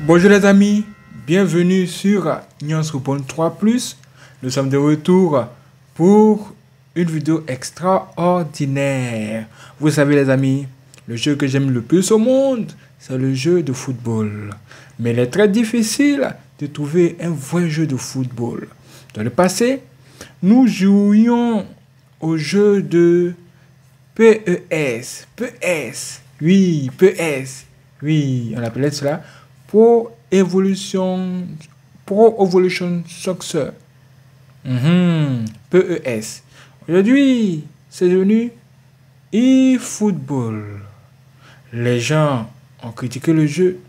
Bonjour les amis, bienvenue sur Nuance Coupon 3+. Nous sommes de retour pour une vidéo extraordinaire. Vous savez les amis, le jeu que j'aime le plus au monde, c'est le jeu de football. Mais il est très difficile de trouver un vrai jeu de football. Dans le passé, nous jouions au jeu de PES. Oui, PES. Oui, on appelait cela Pro Evolution Soccer. PES. Aujourd'hui, c'est devenu eFootball. Les gens ont critiqué le jeu.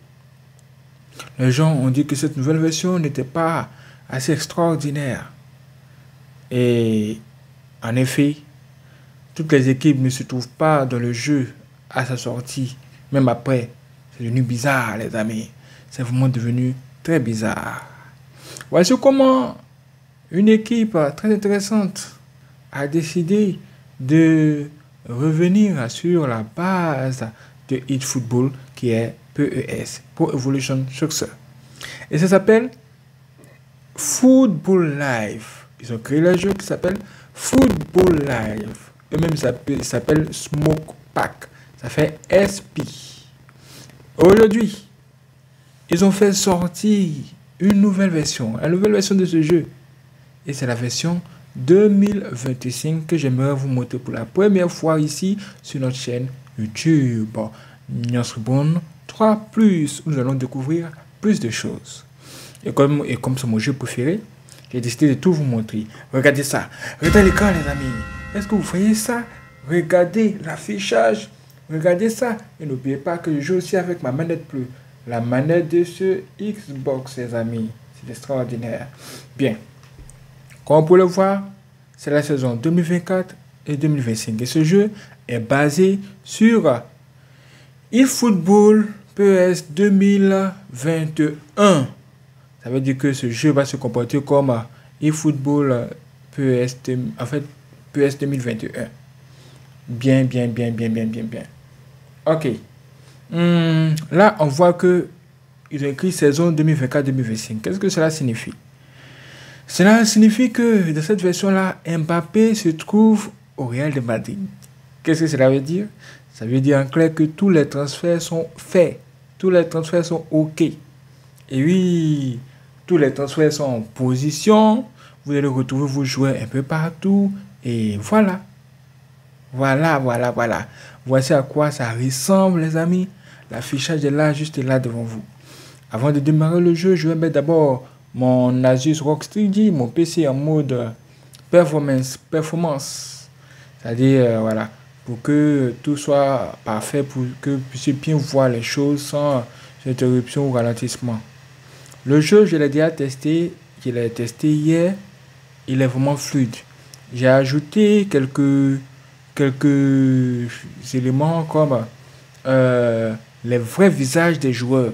Les gens ont dit que cette nouvelle version n'était pas assez extraordinaire. Et en effet, toutes les équipes ne se trouvent pas dans le jeu à sa sortie. Même après, c'est devenu bizarre, les amis. C'est vraiment devenu très bizarre. Voici comment une équipe très intéressante a décidé de revenir sur la base de eFootball qui est PES, Pro Evolution Soccer. Et ça s'appelle Football Live. Ils ont créé le jeu qui s'appelle Football Live. Eux-mêmes s'appelle Smoke Pack. Ça fait SP. Aujourd'hui, ils ont fait sortir une nouvelle version de ce jeu. Et c'est la version 2025 que j'aimerais vous montrer pour la première fois ici sur notre chaîne YouTube. Nuance Coupon 3+, où nous allons découvrir plus de choses. Et comme c'est mon jeu préféré, j'ai décidé de tout vous montrer. Regardez ça. Regardez l'écran, les amis. Est-ce que vous voyez ça? Regardez l'affichage. Regardez ça. Et n'oubliez pas que je joue aussi avec ma manette bleue. La manette de ce Xbox, les amis. C'est extraordinaire. Bien. Comme on peut le voir, c'est la saison 2024 et 2025. Et ce jeu est basé sur eFootball PES 2021. Ça veut dire que ce jeu va se comporter comme eFootball PES 2021. Bien. Ok. Là, on voit que ils ont écrit saison 2024-2025. Qu'est-ce que cela signifie? Cela signifie que dans cette version-là, Mbappé se trouve au Real de Madrid. Qu'est-ce que cela veut dire? Ça veut dire en clair que tous les transferts sont faits. Tous les transferts sont OK. Et oui, tous les transferts sont en position. Vous allez retrouver vos joueurs un peu partout. Et voilà. Voilà. Voici à quoi ça ressemble, les amis. L'affichage est là, juste là devant vous. Avant de démarrer le jeu, je vais mettre d'abord mon Asus ROG Strix, mon PC en mode performance. C'est-à-dire, voilà, pour que tout soit parfait, pour que vous puissiez bien voir les choses sans interruption ou ralentissement. Le jeu, je l'ai déjà testé, hier, il est vraiment fluide. J'ai ajouté quelques éléments comme les vrais visages des joueurs.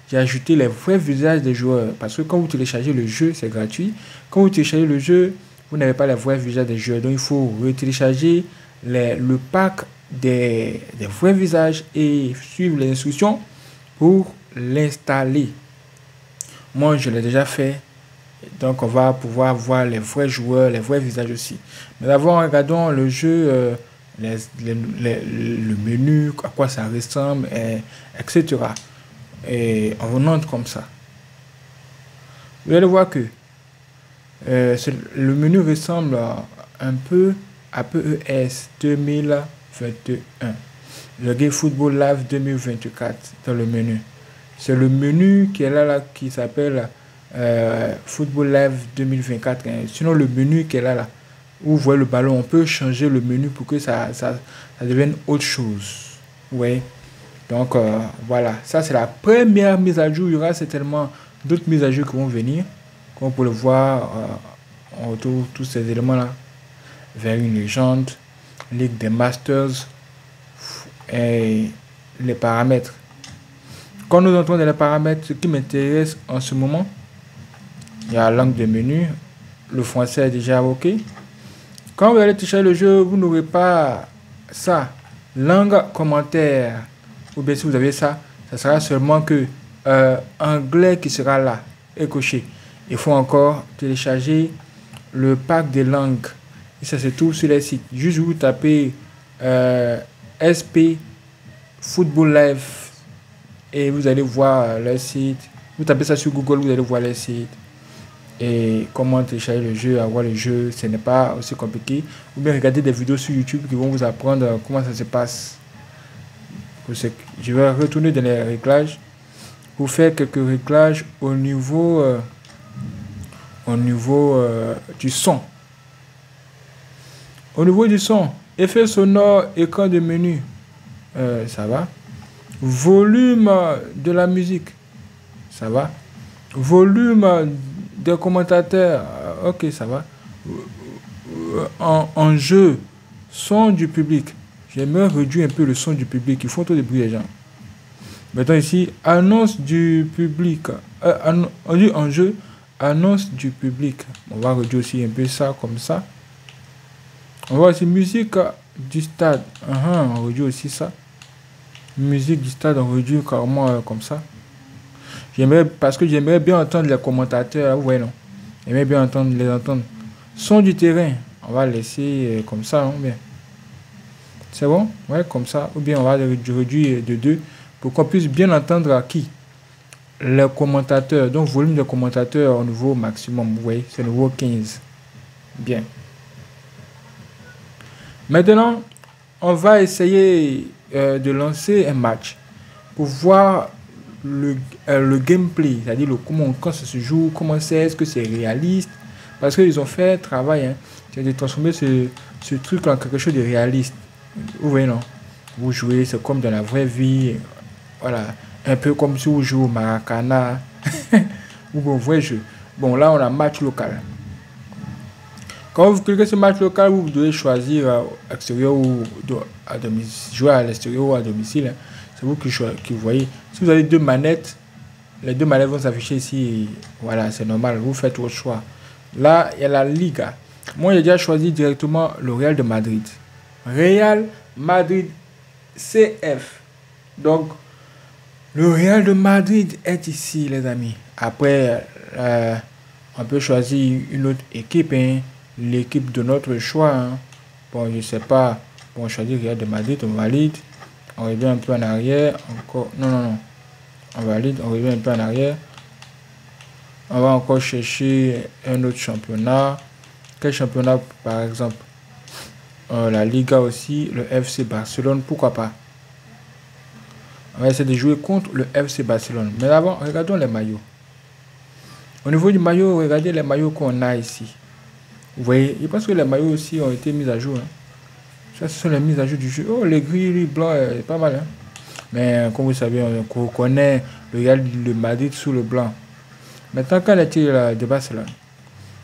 J'ai ajouté les vrais visages des joueurs parce que quand vous téléchargez le jeu, c'est gratuit. Quand vous téléchargez le jeu, vous n'avez pas les vrais visages des joueurs. Donc il faut retélécharger le pack des vrais visages et suivre les instructions pour l'installer. Moi, je l'ai déjà fait. Donc on va pouvoir voir les vrais joueurs, les vrais visages aussi. Mais d'abord, regardons le jeu, le menu, à quoi ça ressemble, etc. Et on vous montre comme ça. Vous allez voir que le menu ressemble un peu à PES 2021. Le Game Football Live 2024 dans le menu. C'est le menu qui est là qui s'appelle Football Live 2024. Sinon, le menu qui est là, où vous voyez le ballon, on peut changer le menu pour que ça devienne autre chose. Ouais. Donc voilà, ça c'est la première mise à jour. Il y aura certainement d'autres mises à jour qui vont venir. Comme vous pouvez le voir, on retrouve tous ces éléments-là vers une légende, Ligue des Masters et les paramètres. Quand nous entrons dans les paramètres, ce qui m'intéresse en ce moment, il y a la langue de menu. Le français est déjà OK. Quand vous allez télécharger le jeu, vous n'aurez pas ça. Langue, commentaire. Ou bien si vous avez ça, ça sera seulement que anglais qui sera là et coché. Il faut encore télécharger le pack des langues. Et ça se trouve sur les sites. Juste vous tapez SP Football Live et vous allez voir le site. Vous tapez ça sur Google, vous allez voir le site. Et comment télécharger le jeu, avoir le jeu, ce n'est pas aussi compliqué. Ou bien regarder des vidéos sur YouTube qui vont vous apprendre comment ça se passe. Je vais retourner dans les réglages pour faire quelques réglages au niveau du son. Au niveau du son, effet sonore, écran de menu, ça va. Volume de la musique, ça va. Volume des commentateurs, ok, ça va. En jeu, son du public. J'aimerais réduire un peu le son du public. Ils font trop de bruit, les gens. Maintenant ici, annonce du public. On dit en jeu, annonce du public. On va réduire aussi un peu ça, comme ça. On va aussi musique du stade. On réduit aussi ça. Musique du stade, on réduit carrément comme ça. Parce que j'aimerais bien entendre les commentateurs. Ouais, non. J'aimerais bien les entendre. Son du terrain, on va laisser comme ça, non? Bien. C'est bon? Ouais, comme ça. Ou bien on va réduire de 2 pour qu'on puisse bien entendre à qui? Les commentateurs. Donc, volume de commentateurs au niveau maximum. Vous voyez, c'est au niveau 15. Bien. Maintenant, on va essayer de lancer un match pour voir le gameplay, c'est-à-dire quand ça se joue, comment c'est, est-ce que c'est réaliste, parce qu'ils ont fait un travail, hein, c'est de transformer ce truc en quelque chose de réaliste. Vous voyez, non? Vous jouez, c'est comme dans la vraie vie, voilà, un peu comme si vous jouez au Maracana, ou au vrai jeu. Bon, là, on a match local. Quand vous cliquez sur match local, vous devez choisir extérieur ou à domicile, jouer à l'extérieur ou à domicile. Hein. C'est vous qui voyez. Si vous avez 2 manettes, les 2 manettes vont s'afficher ici. Voilà, c'est normal. Vous faites votre choix. Là, il y a la Liga. Moi, j'ai déjà choisi directement le Real de Madrid. Real Madrid CF. Donc, le Real de Madrid est ici, les amis. Après, on peut choisir une autre équipe, hein. L'équipe de notre choix. Hein. Bon, je sais pas. Bon, on choisit Real de Madrid, on valide. On revient un peu en arrière. Encore. Non. On valide, on revient un peu en arrière. On va encore chercher un autre championnat. Quel championnat, par exemple? La Liga aussi, le FC Barcelone, pourquoi pas? On va essayer de jouer contre le FC Barcelone. Mais avant, regardons les maillots. Au niveau du maillot, regardez les maillots qu'on a ici. Vous voyez, je pense que les maillots aussi ont été mis à jour. Hein. Ça, ce sont les mises à jour du jeu. Oh, les gris, les blancs, c'est pas mal. Hein. Mais comme vous savez, on connaît le Real de Madrid sous le blanc. Maintenant, qu'en est-il de Barcelone?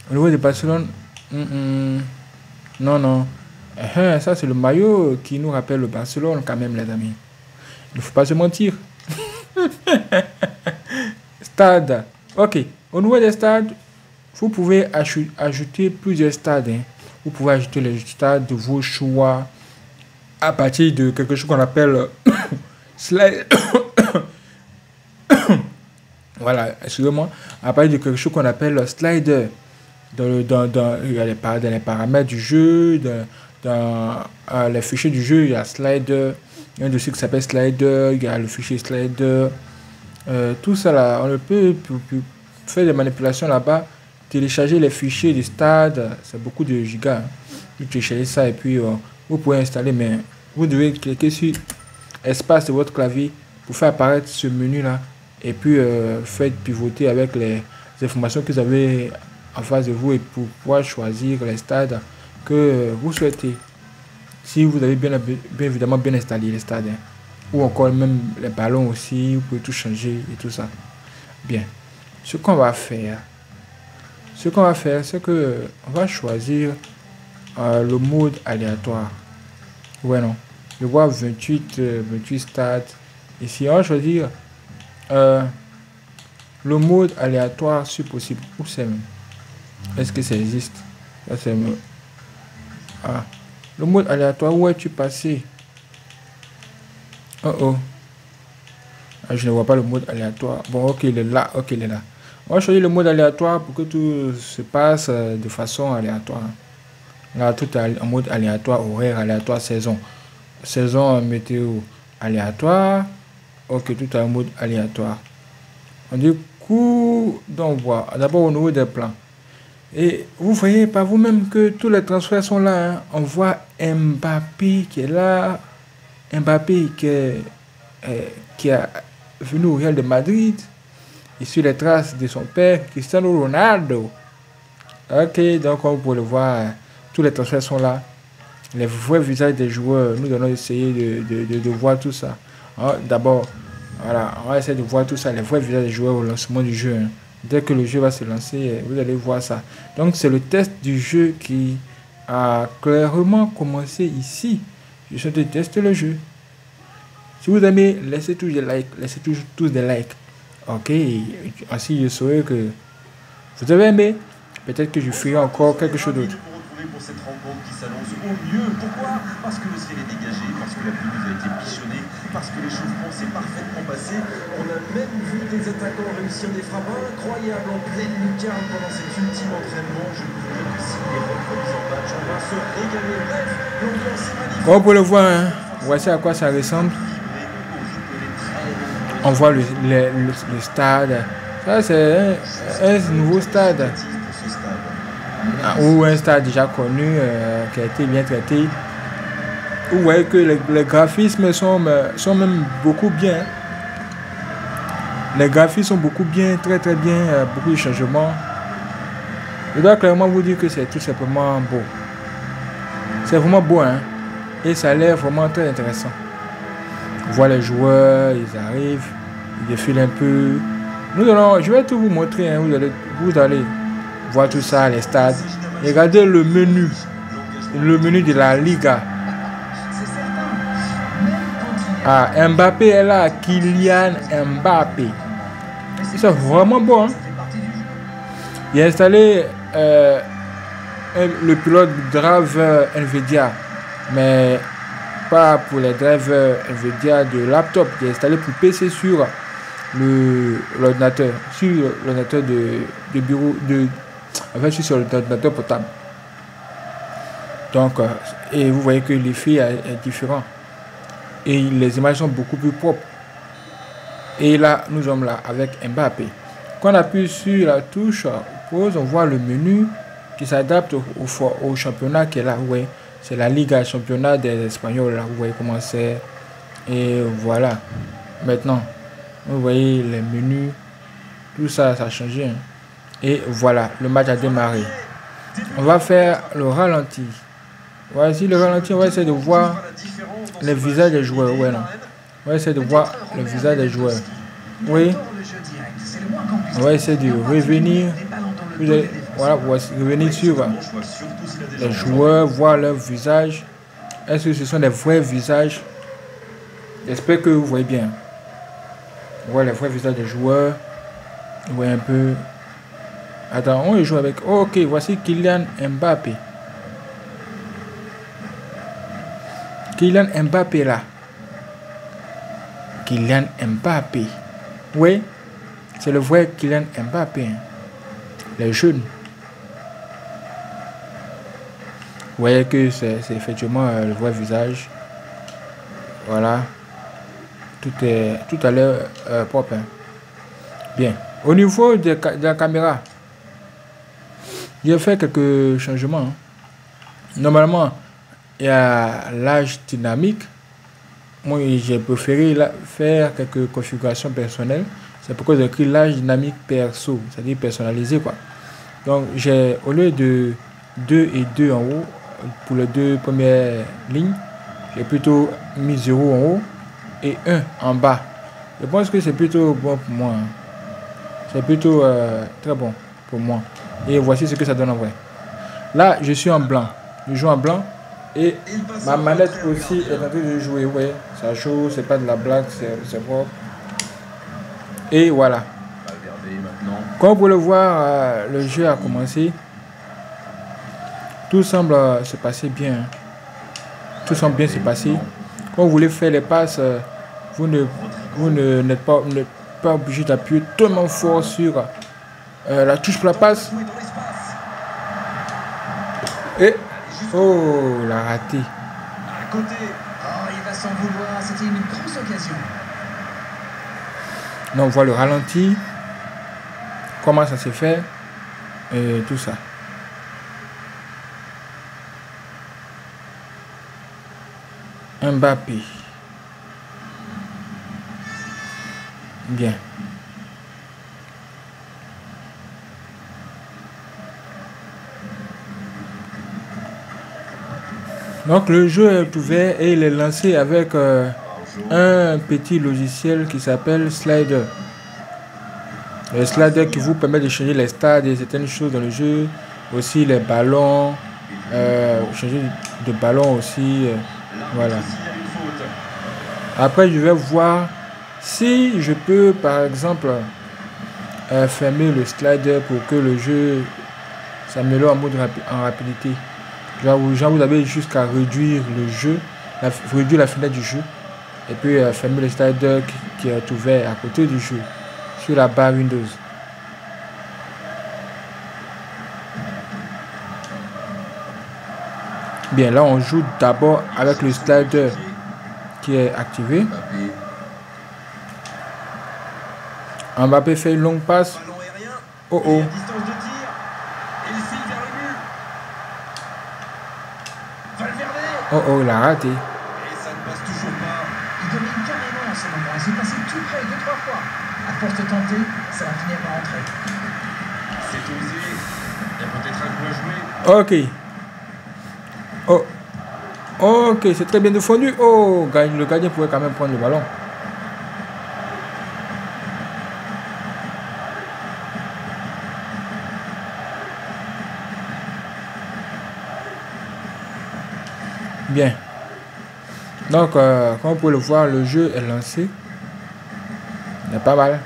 Au niveau de Barcelone, non. Ça, c'est le maillot qui nous rappelle le Barcelone quand même, les amis. Il ne faut pas se mentir. Stade. Ok. Au niveau des stades, vous pouvez ajouter plusieurs stades. Hein. Vous pouvez ajouter les stades de vos choix à partir de quelque chose qu'on appelle slide. Voilà, excusez-moi. À partir de quelque chose qu'on appelle slider. Dans les paramètres du jeu, dans les fichiers du jeu, il y a slider. Il y a un dossier qui s'appelle slider, il y a le fichier slider. Tout ça là, on peut faire des manipulations là-bas. Télécharger les fichiers du stade, c'est beaucoup de gigas. Hein. Vous téléchargez ça et puis vous pouvez installer, mais vous devez cliquer sur espace de votre clavier pour faire apparaître ce menu là et puis faites pivoter avec les informations que vous avez en face de vous et pour pouvoir choisir les stades que vous souhaitez. Si vous avez bien évidemment bien installé les stades, hein. Ou encore même les ballons aussi, vous pouvez tout changer et tout ça. Bien, ce qu'on va faire, c'est que on va choisir le mode aléatoire. Ouais, non. Je vois 28 stades. Ici, on va choisir le mode aléatoire si possible. Où c'est même? Est-ce que ça existe? Là, c'est le mode aléatoire, où es-tu passé? Oh. Je ne vois pas le mode aléatoire. Bon, ok, il est là. Ok, il est là. On va choisir le mode aléatoire pour que tout se passe de façon aléatoire. Là, tout est en mode aléatoire, horaire aléatoire, saison. Saison, météo aléatoire. Ok, tout est en mode aléatoire. On dit coup d'envoi. D'abord au niveau des plans. Et vous voyez par vous-même que tous les transferts sont là. Hein. On voit Mbappé qui est là. Mbappé qui a venu au Real de Madrid. Il suit les traces de son père, Cristiano Ronaldo. Ok, donc comme vous pouvez le voir, tous les transferts sont là. Les vrais visages des joueurs, nous allons essayer de voir tout ça. D'abord, voilà, on va essayer de voir tout ça, les vrais visages des joueurs au lancement du jeu. Hein. Dès que le jeu va se lancer, vous allez voir ça. Donc c'est le test du jeu qui a clairement commencé ici. Je suis en train de tester le jeu. Si vous aimez, laissez tous des likes. Laissez tous des likes. Ok, ainsi je saurai que vous avez aimé. Peut-être que je ferai encore quelque chose d'autre. Pour cette rencontre qui s'annonce au mieux. Pourquoi? Parce que le ciel est dégagé, parce que la pelouse a été bichonnée, parce que l'échauffement s'est parfaitement passé. On a même vu des attaquants réussir des frappes incroyables en pleine lucarne pendant cet ultime entraînement. Je vous jure que si les reproduisent en match, on va se régaler. Bref, l'ambiance est magnifique. Comme vous pouvez le voir, hein, voici à quoi ça ressemble. On voit le stade. Ça, c'est un nouveau stade. Ou un stade déjà connu qui a été bien traité. Vous voyez que les graphismes sont même beaucoup bien. Les graphismes sont beaucoup bien, très très bien, beaucoup de changements. Je dois clairement vous dire que c'est tout simplement beau. C'est vraiment beau, hein. Et ça a l'air vraiment très intéressant. On voit les joueurs, ils arrivent, ils défilent un peu. Je vais tout vous montrer, hein. Vous allez voir tout ça, les stades. Et regardez le menu de la Liga. Ah, Mbappé est là, Kylian Mbappé. C'est vraiment bon. Hein? Il a installé le pilote driver NVIDIA, mais pas pour les drivers NVIDIA de laptop. Il est installé pour PC sur l'ordinateur, de bureau, en fait, sur l'ordinateur portable. Donc, et vous voyez que l'effet est différent. Et les images sont beaucoup plus propres. Et là, nous sommes là avec Mbappé. Quand on appuie sur la touche pause, on voit le menu qui s'adapte au championnat qui est là. Ouais, c'est la Liga, championnat des Espagnols. Là, vous voyez comment c'est. Et voilà. Maintenant, vous voyez les menus. Tout ça, ça a changé. Hein. Et voilà, le match a démarré. On va faire le ralenti. Voici le ralenti, on va essayer de voir les visages des joueurs. Ouais, non. On va essayer de voir le visage des joueurs. Oui. On va essayer de revenir. Voilà, revenir sur les joueurs, voir leur visage. Est-ce que ce sont des vrais visages? J'espère que vous voyez bien. On voit les vrais visages des joueurs. On voit un peu. Attends, on joue avec. Oh, ok, voici Kylian Mbappé. Kylian Mbappé là. Kylian Mbappé. Oui, c'est le vrai Kylian Mbappé. Hein. Les jeunes. Vous voyez que c'est effectivement le vrai visage. Voilà. Tout a l'air propre. Hein. Bien. Au niveau de la caméra, j'ai fait quelques changements. Hein. Normalement, il y a l'âge dynamique. Moi, j'ai préféré faire quelques configurations personnelles. C'est pourquoi j'ai écrit l'âge dynamique perso, c'est-à-dire personnalisé, quoi. Donc, au lieu de 2 et 2 en haut, pour les deux premières lignes, j'ai plutôt mis 0 en haut et 1 en bas. Je pense que c'est plutôt bon pour moi. Hein. C'est plutôt très bon pour moi. Et voici ce que ça donne en vrai. Là, je suis en blanc. Je joue en blanc. Et ma manette aussi est en train de jouer. Ouais, ça joue, c'est pas de la blague, c'est propre. Et voilà. Comme vous pouvez le voir, le jeu a commencé. Tout semble se passer bien. Tout semble bien se passer. Quand vous voulez faire les passes, n'êtes pas obligé d'appuyer tellement fort sur la touche pour la passe. Jouer dans l'espace. Et oh, la raté. À côté. Oh, il va s'en vouloir, c'était une grosse occasion. Là, on voit le ralenti, comment ça s'est fait, et tout ça. Mbappé. Bien. Donc le jeu est ouvert et il est lancé avec un petit logiciel qui s'appelle Slider. Le Slider qui vous permet de changer les stades et certaines choses dans le jeu. Aussi les ballons. Changer de ballon aussi. Voilà. Signale une faute. Après je vais voir si je peux par exemple fermer le slider pour que le jeu s'améliore en rapidité. Genre vous avez jusqu'à réduire le jeu, réduire la fenêtre du jeu et puis fermer le slider qui est ouvert à côté du jeu sur la barre Windows. Bien, là on joue d'abord avec le slider qui est activé. Mbappé. Mbappé fait une longue passe. Ballon aérien. Oh Et oh, à distance de tir. Et il file vers le but. Valverde. oh oh, il a raté. Et ça ne passe toujours pas. Il domine carrément en ce moment. Il s'est passé tout près 2-3 fois. À force de tenter, ça va finir par rentrer. C'est osé. Il y a peut-être un coup à jouer. Ok. Oh. Ok, c'est très bien défendu. Oh, le gardien pourrait quand même prendre le ballon. Bien. Donc, comme vous pouvez le voir, le jeu est lancé. Il est pas mal. Là,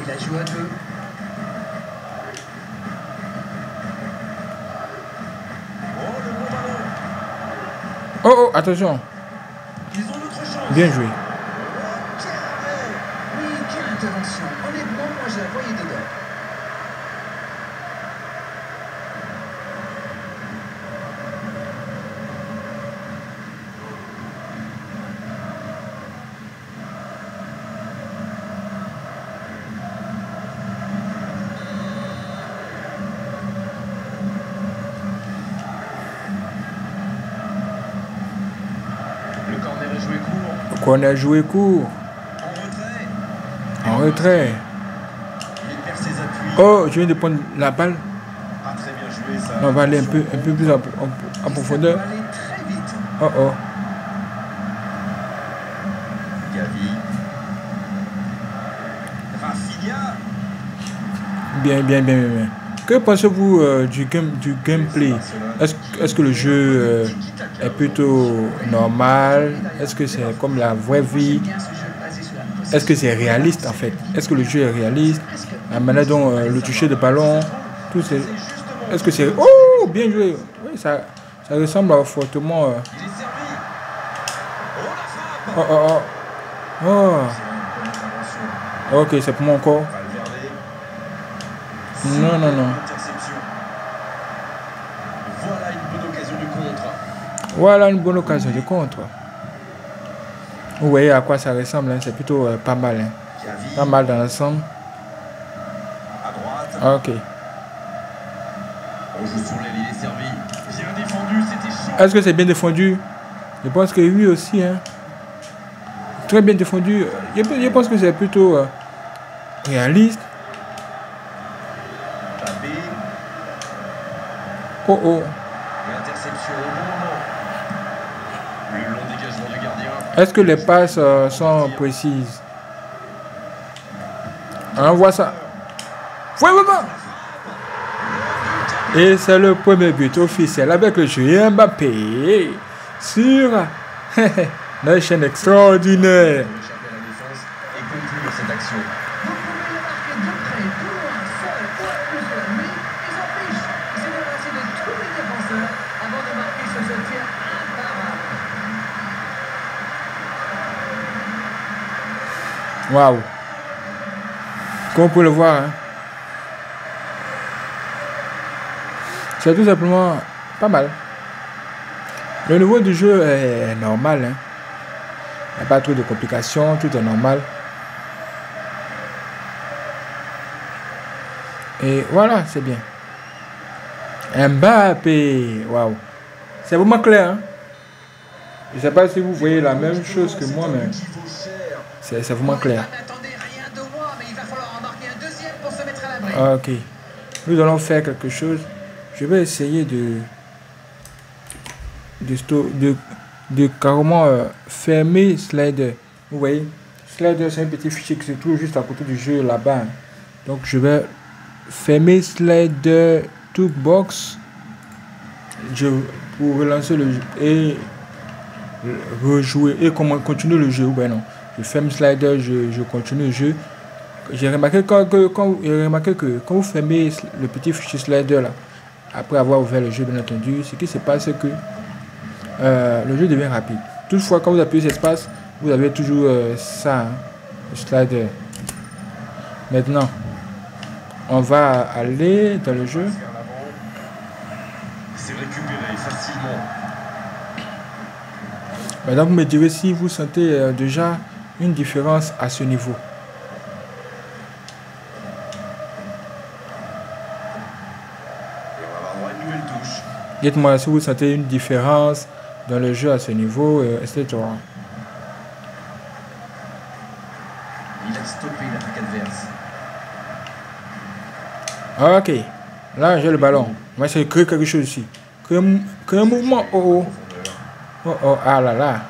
il a joué à deux. Oh, le bon ballon. Oh, oh, attention. Ils ont notre chance. Bien joué. Oh, quel arrêt. Oui, quelle intervention. Honnêtement, moi, je la voyais dedans. Le corner est joué court. Donc, on a joué court. En retrait. En retrait. Il perd ses appuis. Oh, je viens de prendre la balle. Ah, très bien joué ça. On va aller un peu plus en profondeur. Ça peut aller très vite. Oh, oh. Gavi. Rafinha. Bien, bien, bien, bien, bien. Que pensez-vous du gameplay? Est-ce que le jeu est plutôt normal? Est-ce que c'est comme la vraie vie? Bien ce jeu basé sur la possession. Est-ce que c'est réaliste en fait? Est-ce que le jeu est réaliste? La manière dont le toucher de ballon, tout c'est. Est-ce que c'est. Oh, bien joué! Oui, ça ressemble fortement. Il est servi. Oh, la frappe. Oh, oh, oh. Oh, C'est une bonne intervention. ok, c'est pour mon corps. Valverde. Non, non, non. Interception. Voilà une bonne occasion de contre. Voilà une bonne occasion de contre. Vous voyez à quoi ça ressemble, hein? C'est plutôt pas mal. Hein? Gavi. Pas mal dans l'ensemble. À droite. Ok. On joue sur l'aile, il est servi. Bien défendu, c'était chaud. Est-ce que c'est bien défendu? Je pense que oui aussi. Hein? Très bien défendu. Je pense que c'est plutôt réaliste. Mbappé. Oh oh. L'interception au bon moment. Le long dégagement du gardien. Est-ce que les passes sont précises? On voit ça. Ouais, ouais, ouais. Et c'est le premier but officiel avec le joueur Mbappé sur la chaîne extraordinaire. Pour échapper à la défense et conclure cette action. Vous pouvez le marquer de près, de loin, seul, au plus de la nuit. Ils s'en fichent. Ils s'est débarrassé de tous les défenseurs avant de marquer sur ce tir Waouh. Comme vous pouvez le voir, hein, c'est tout simplement pas mal. Le niveau du jeu est normal. Hein. Il n'y a pas trop de complications, tout est normal. Et voilà, c'est bien. Mbappé, waouh. C'est vraiment clair. Hein? Je ne sais pas si vous voyez la même chose que moi, mais c'est vraiment clair. N'attendez rien de moi, mais il va falloir en marquer un deuxième pour se mettre à l'abri. Ok. Nous allons faire quelque chose. Je vais essayer de carrément fermer Slider. Vous voyez, Slider, c'est un petit fichier qui se trouve juste à côté du jeu là-bas. Donc, je vais fermer Slider Toolbox pour relancer le jeu et rejouer et continuer le jeu. Ben non, je ferme Slider, je continue le jeu. J'ai remarqué que quand vous fermez le petit fichier Slider là, après avoir ouvert le jeu, bien entendu, ce qui se passe, c'est que le jeu devient rapide. Toutefois, quand vous appuyez sur espace, vous avez toujours ça, hein, le Slider. Maintenant, on va aller dans le jeu. C'est récupéré facilement. Maintenant, vous me direz si vous sentez déjà une différence à ce niveau. Et on va avoir une nouvelle touche. Dites-moi si vous sentez une différence dans le jeu à ce niveau, etc. Il a stoppé l'attaque adverse. Ok, là j'ai le ballon. On va essayer de créer quelque chose ici. Créer un mouvement. Oh oh. Oh oh, ah là là.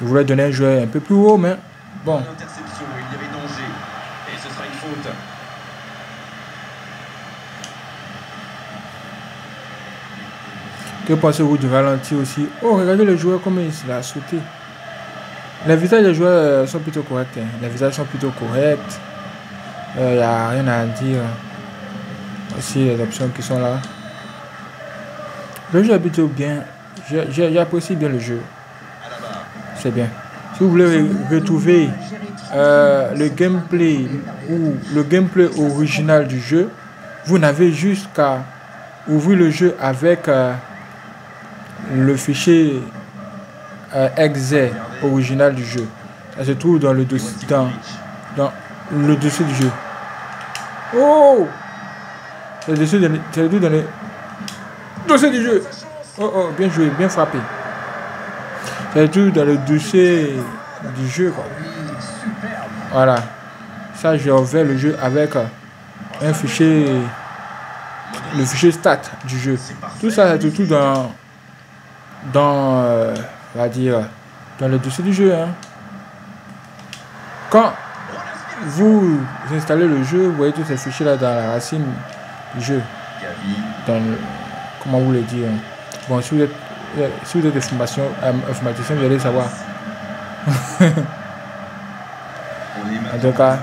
Je voulais donner un joueur un peu plus haut, mais bon. Interception, il y avait danger. Et ce sera une faute. Que pensez-vous du ralenti aussi? Oh, regardez le joueur comme il a sauté. Les visages des joueurs sont plutôt corrects. Hein. Les visages sont plutôt corrects. Il n'y a rien à dire. Aussi les options qui sont là. Le jeu est plutôt bien. J'apprécie bien le jeu. C'est bien. Si vous voulez retrouver le gameplay ou le gameplay original du jeu, vous n'avez juste qu'à ouvrir le jeu avec le fichier exe original du jeu. Ça se trouve dans le dossier dans le dossier du jeu. Oh! C'est le dossier dans le dossier du jeu. Oh oh, bien joué, bien frappé. C'est tout dans le dossier du jeu, quoi. Voilà. Ça, j'ai ouvert le jeu avec un fichier, le fichier stat du jeu. Tout ça, c'est tout dans on va dire, dans le dossier du jeu. Hein. Quand vous installez le jeu, vous voyez tous ces fichiers là dans la racine du jeu. Dans le, comment vous le dire. Bon, si vous êtes informaticien, vous allez savoir. En tout cas,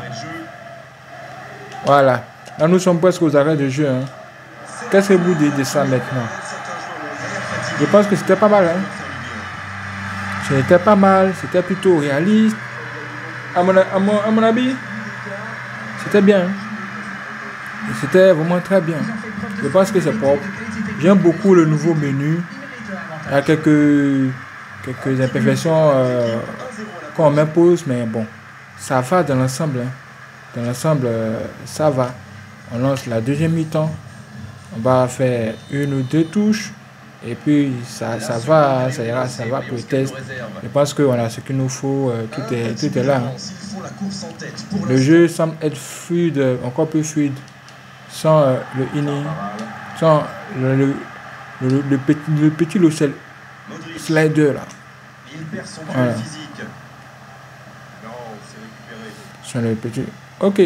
voilà. Là, nous sommes presque aux arrêts de jeu. Hein. Qu'est-ce que vous dites de ça maintenant? Je pense que c'était pas mal. Hein. C'était pas mal. C'était plutôt réaliste. À mon avis, c'était bien. Hein. C'était vraiment très bien. Je pense que c'est propre. J'aime beaucoup le nouveau menu. Il y a quelques imperfections qu'on m'impose, mais bon, ça va dans l'ensemble. Hein. Dans l'ensemble, ça va. On lance la deuxième mi-temps. On va faire une ou deux touches. Et puis, ça va, ça ira, ça va pour le test. Je pense qu'on a ce qu'il nous faut. Tout est là. Hein. Le jeu semble être fluide, encore plus fluide. Sans le inning. Sans le petit slider là. Il perd son Voilà. physique. Non, c'est récupéré. Sur le petit. Ok.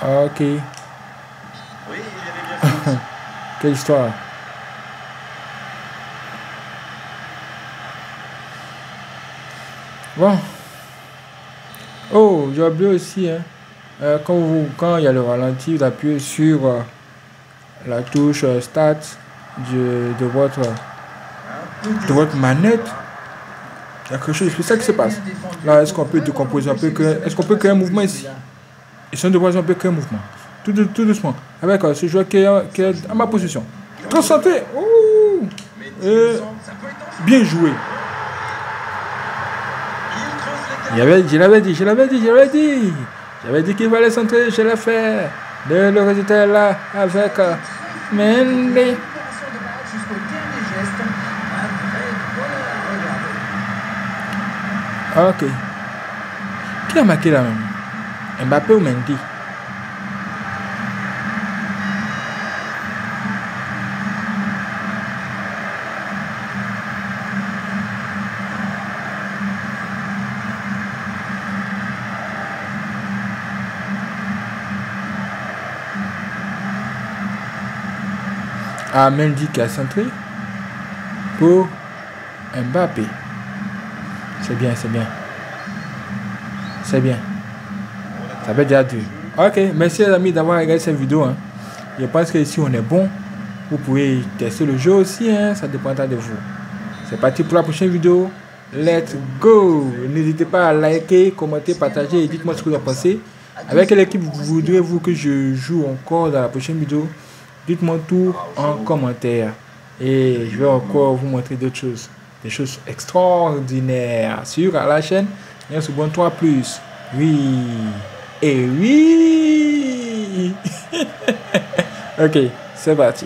Ok. Oui, il avait bien fait. Quelle histoire. Bon. Oh, j'ai oublié aussi. Hein. Quand il y a le ralenti, vous appuyez sur la touche Start de votre manette. Il y a quelque chose, c'est ça qui se passe. Là, est-ce qu'on peut décomposer un peu, est-ce qu'on peut créer un mouvement ici? Ils sont de voir un peu créer un mouvement. Tout doucement. Avec ce joueur qui est à ma position. Concentré. Ouh. Bien joué. Je l'avais dit qu'il fallait centrer, je l'ai fait. Le résultat est là avec Mendy. Ok. Qui a marqué là même? Mbappé ou Mendy? Ah, Mendy qui a centré pour Mbappé. C'est bien. Ça fait déjà 2. Ok, merci les amis d'avoir regardé cette vidéo. Hein. Je pense que si on est bon, vous pouvez tester le jeu aussi. Hein. Ça dépendra de vous. C'est parti pour la prochaine vidéo. Let's go! N'hésitez pas à liker, commenter, partager et dites-moi ce que vous en pensez. Avec quelle équipe voudrez-vous que je joue encore dans la prochaine vidéo? Dites-moi tout en commentaire. Et je vais encore vous montrer d'autres choses. Des choses extraordinaires sur la chaîne. Et ce bon 3+. Oui. Et oui. Ok, c'est parti.